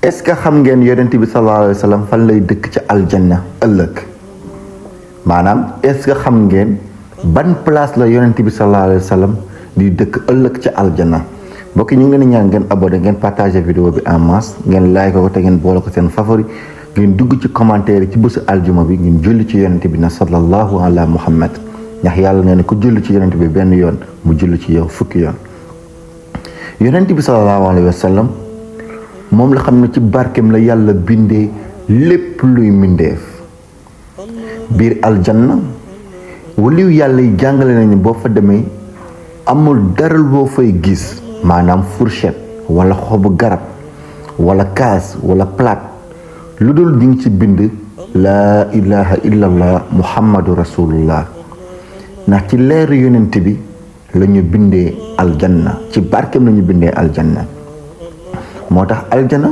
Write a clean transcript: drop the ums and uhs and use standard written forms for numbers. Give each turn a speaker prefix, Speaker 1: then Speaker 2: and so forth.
Speaker 1: est-ce que xam ngeen yonent bi sallallahu alayhi wa sallam fan lay dëkk ci aljanna ëllëg maanaam est-ce que xam ngeen ban place la yonent bi sallallahu alayhi wa sallam di dëkk ëllëg ci aljanna mbokk yi ñu ngi leen di ñaan ngeen abonné ngeen partagé vidéo bi en masse ngeen like ko te ngeen boole ko seen favori ngeen dugg ci commentaire ci bésu aljuma bi ngeen julli ci yonent bi na sallallahu ala muhammad ndax yàlla nee na ku julli ci yonent bi benn yoon mu julli ci yow fukki yoon yonent bi sallallahu alayhi wa sallam moom la xam ne ci barkeem la yàlla bindee lépp luy mbindeef biir aljanna waliw yàlla yi jàngale nañu boo fa demee amul dara loo fay gis maanaam fourchette wala xobu garab wala kaas wala plate lu dul di nga ci bind laa ilaha illallah muhammadu rasulullah ndax ci leeru yonent bi la ñu bindee aljanna ci barkeem la ñu bindee aljanna moo tax aljanna